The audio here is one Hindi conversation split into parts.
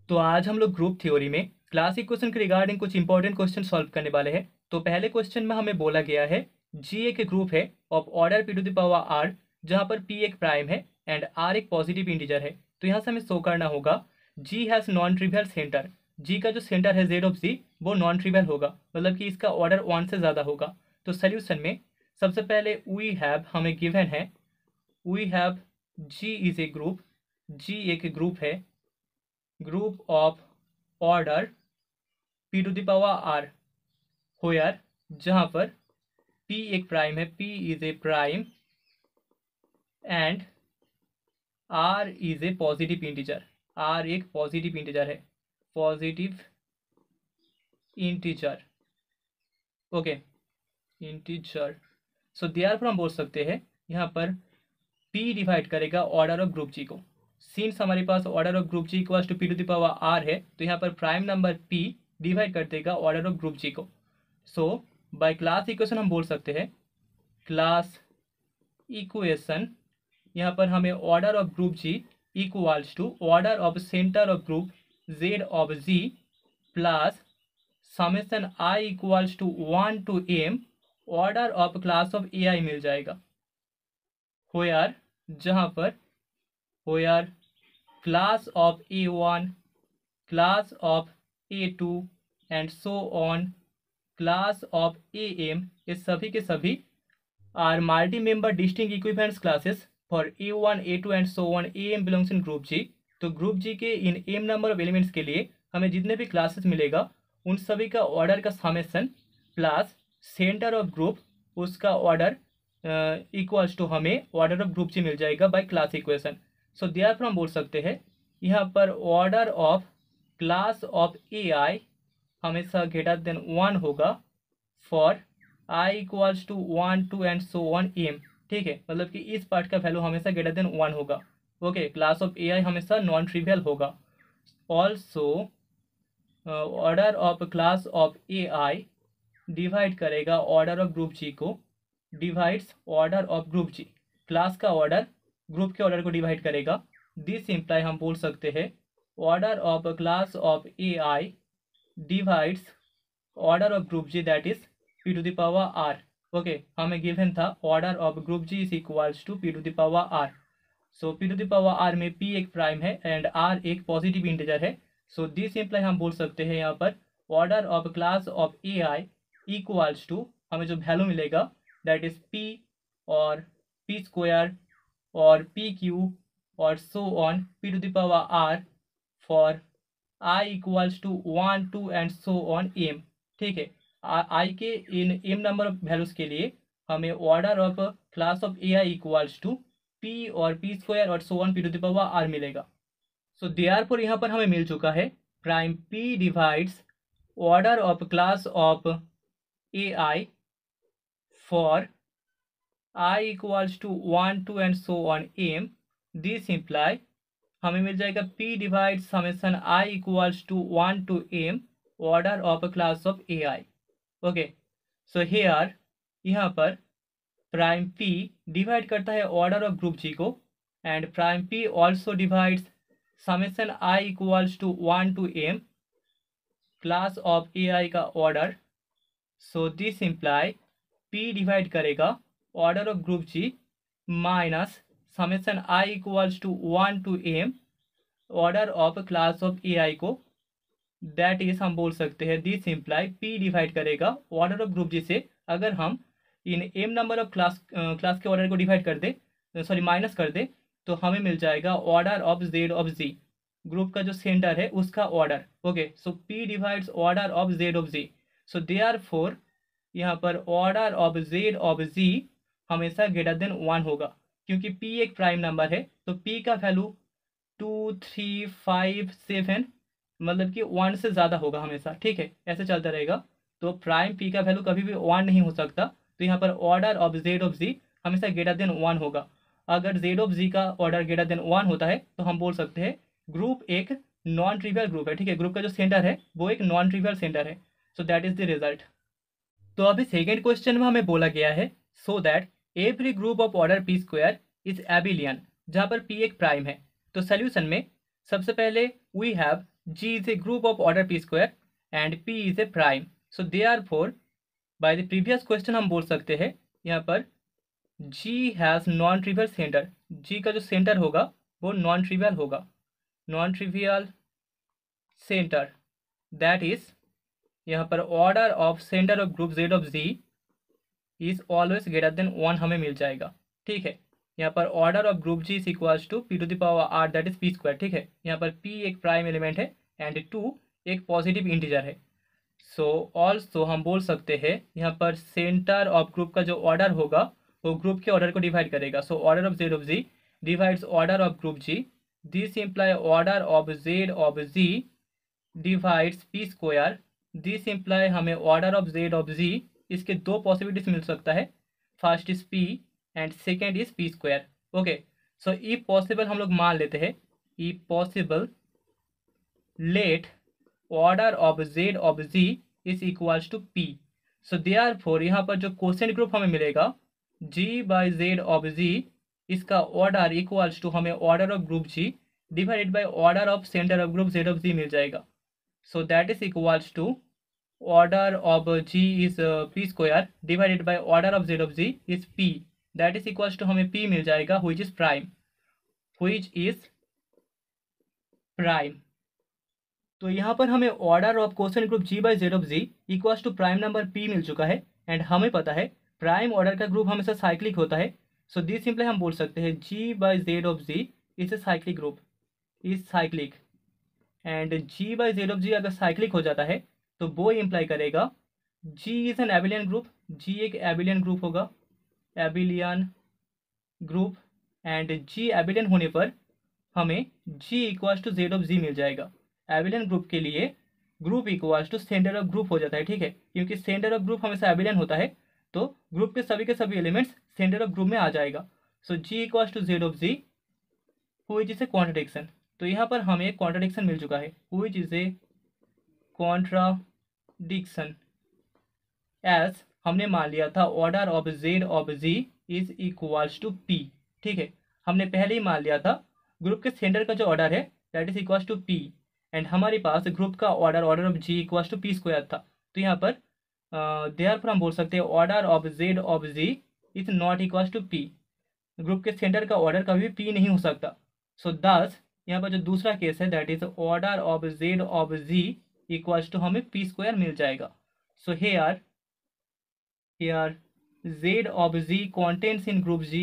तो आज हम लोग ग्रुप थ्योरी में क्लास इक्वेशन के रिगार्डिंग कुछ इंपॉर्टेंट क्वेश्चन सॉल्व करने वाले हैं। तो पहले क्वेश्चन में हमें बोला गया है जी एक ग्रुप है of order P to the power R, जहाँ पर पी एक प्राइम है एंड आर एक पॉजिटिव इंटीजर है। तो यहाँ से हमें शो करना होगा G has non trivial centre. G का जो सेंटर है जेड ऑफ जी वो नॉन ट्रिवियल होगा, मतलब कि इसका ऑर्डर वन से ज़्यादा होगा। तो सोल्यूशन में सबसे पहले वी हैव हमें गिवन है, we have G is a group, G एक ग्रुप है, group of order P to the power r where, जहाँ पर p एक प्राइम है, p is a prime and r is a positive integer. r एक पॉजिटिव इंटीजर है, positive integer, okay integer. So therefore हम बोल सकते हैं यहाँ पर p डिवाइड करेगा ऑर्डर ऑफ ग्रुप जी को। सिंस हमारे पास order of group G equals to P to the power r है, तो यहाँ पर प्राइम नंबर p डिवाइड कर देगा ऑर्डर ऑफ ग्रुप जी को। सो बाय क्लास इक्वेशन हम बोल सकते हैं, क्लास इक्वेशन यहाँ पर हमें order of group G equals to order of centre of group Z of G plus summation i equals to 1 to m order of class of A i मिल जाएगा। होयर, जहाँ पर where class of A1, class of A2 and so on class of AM, ये सभी के सभी are multi member distinct equivalence classes for A1, A2 and so on AM belongs in group जी। तो ग्रुप जी के इन m नंबर ऑफ एलिमेंट्स के लिए हमें जितने भी क्लासेस मिलेगा उन सभी का ऑर्डर का summation plus centre of group उसका ऑर्डर इक्वल्स टू हमें ऑर्डर ऑफ ग्रुप जी मिल जाएगा by class equation. So therefore हम बोल सकते हैं यहाँ पर order of class of A I हमेशा ग्रेटर देन 1 होगा for I equals to 1, 2 and so on M. ठीक है, मतलब कि इस पार्ट का वैल्यू हमेशा ग्रेटर देन 1 होगा। Okay, class of A I हमेशा नॉन ट्रिवियल होगा। Also order of class of A I divide करेगा ऑर्डर ऑफ ग्रुप जी को, divides order of group G, class का ऑर्डर ग्रुप के ऑर्डर को डिवाइड करेगा। दिस इम्प्लाई हम बोल सकते हैं order of class of A I divides order of group G, that is P to the power R. Okay, हमें गिवन था order of group G is equals to P to the power R. So P to the power R में p एक प्राइम है एंड r एक पॉजिटिव इंटीजर है। सो दिस इम्प्लाई हम बोल सकते हैं यहाँ पर order of class of A i equals to हमें जो वैल्यू मिलेगा दैट इज p और p स्क्वायर और p क्यू और so on p to the power r for i equals to 1, 2 and so on m। ठीक है, i के इन m नंबर ऑफ वैल्यूज के लिए हमें order of class of A i equals to p और p स्क्वायर और so on p to the power r मिलेगा। सो देयरफॉर यहाँ पर हमें मिल चुका है prime p divides order of class of A i for i equals to 1, 2 and so on m। This imply हमें मिल जाएगा p divide summation i equals to 1 to m order of class of A i. Okay, so here यहाँ पर प्राइम p डिवाइड करता है ऑर्डर ऑफ ग्रुप जी को and prime p also divides summation i equals to 1 to m class of A i का order. So this imply p divide करेगा order of group G minus summation i equals to 1 to m order of class of A i को, दैट इज हम बोल सकते हैं दिस इम्प्लाई p डिवाइड करेगा ऑर्डर ऑफ ग्रुप जी से। अगर हम इन m नंबर ऑफ क्लास के ऑर्डर को डिवाइड कर दे, सॉरी माइनस कर दे, तो हमें मिल जाएगा order of Z of G, group का जो सेंटर है उसका order. Okay, so p divides order of Z of G. So therefore यहाँ पर order of Z of G हमेशा ग्रेटर देन 1 होगा, क्योंकि p एक प्राइम नंबर है तो p का वैल्यू 2, 3, 5, 7 मतलब कि 1 से ज़्यादा होगा हमेशा। ठीक है, ऐसे चलता रहेगा, तो प्राइम p का वैल्यू कभी भी 1 नहीं हो सकता। तो यहाँ पर order of Z of G हमेशा ग्रेटर देन 1 होगा। अगर जेड ऑफ जी का ऑर्डर ग्रेटर देन 1 होता है तो हम बोल सकते हैं ग्रुप एक नॉन ट्रिवियल ग्रुप है। ठीक है, ग्रुप का जो सेंटर है वो एक नॉन ट्रिवियल सेंटर है। सो दैट इज द रिजल्ट। तो अभी सेकेंड क्वेश्चन में हमें बोला गया है so that every group of order p square is एबिलियन, जहाँ पर p एक प्राइम है। तो सोल्यूशन में सबसे पहले we have G is a group of order p square and P is a prime. So therefore by the previous question हम बोल सकते हैं यहाँ पर G has non trivial centre, G का जो सेंटर होगा वो नॉन ट्रिवियल होगा, non trivial centre that is यहाँ पर order of centre of group Z of Z is always greater than 1 हमें मिल जाएगा। ठीक है, यहाँ पर order of group G is equals to P to the power R that is P square. ठीक है, यहाँ पर P एक प्राइम एलिमेंट है एंड 2 एक पॉजिटिव इंटीजर है। सो ऑल्सो हम बोल सकते हैं यहाँ पर सेंटर ऑफ ग्रुप का जो ऑर्डर होगा वो ग्रुप के ऑर्डर को डिवाइड करेगा। So order of Z of Z divides order of group G, this imply order of Z of Z divides P square, this imply हमें order of Z of Z, इसके दो पॉसिबिलिटीज मिल सकता है, first is P and second is P square. Okay, so if possible हम लोग मान लेते हैं, if possible let order of Z of Z is equals to P। So therefore यहाँ पर जो क्वोशिएंट ग्रुप हमें मिलेगा G by Z of Z, इसका ऑर्डर इक्वल्स टू हमें order of group G divided by order of centre of group Z of Z मिल जाएगा। So that is equals to order of G is P square divided by order of Z of Z is P, that is equals to हमें P मिल जाएगा which is prime, which is prime. तो यहाँ पर हमें order of quotient group G by Z of Z equals to prime number P मिल चुका है एंड हमें पता है प्राइम ऑर्डर का ग्रुप हमेशा साइक्लिक होता है। सो दिस सिंपली हम बोल सकते हैं G by Z of Z is a cyclic group, is cyclic, and G by Z of Z अगर साइक्लिक हो जाता है तो वो इम्प्लाई करेगा G is an abelian group, G एक एबिलियन ग्रुप होगा, abelian group, and G abelian होने पर हमें G equals to Z of Z मिल जाएगा। एबिलियन ग्रुप के लिए group equals to centre of group हो जाता है। ठीक है, क्योंकि सेंटर ऑफ ग्रुप हमेशा एबिलियन होता है तो ग्रुप के सभी एलिमेंट्स सेंटर ऑफ ग्रुप में आ जाएगा। So G equals to Z of Z which is a contradiction. तो यहाँ पर हमें एक कॉन्ट्राडिक्शन मिल चुका है, which is a contradiction, as हमने मान लिया था order of Z of Z is equals to P। ठीक है, हमने पहले ही मान लिया था ग्रुप के सेंटर का जो ऑर्डर है that is equals to P and हमारे पास ग्रुप का order of G equals to P square था। तो यहाँ पर देयरफॉर हम बोल सकते हैं order of Z of Z is not equals to P, group के सेंटर का ऑर्डर कभी भी P नहीं हो सकता। सो दस यहाँ पर जो दूसरा केस है that is order of Z of Z equals to हमें P स्क्वायर मिल जाएगा। So here Z of Z contains in group G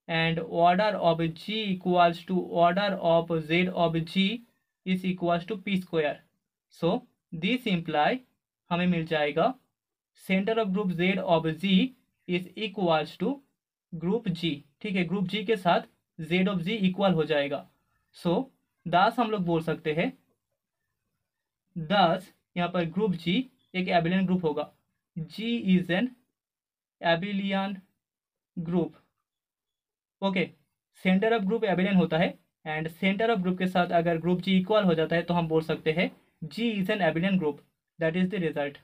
and order of G equals to order of Z of G is equals to P square. So this imply हमें मिल जाएगा center of group Z of Z is equals to group G। ठीक है, ग्रुप G के साथ Z of Z इक्वल हो जाएगा। सो दस हम लोग बोल सकते हैं, दस यहाँ पर ग्रुप G एक एबिलियन ग्रुप होगा, G is an abelian group. Okay, centre of group एबिलियन होता है एंड सेंटर ऑफ ग्रुप के साथ अगर ग्रुप G इक्वल हो जाता है तो हम बोल सकते हैं G is an abelian group, that is the result.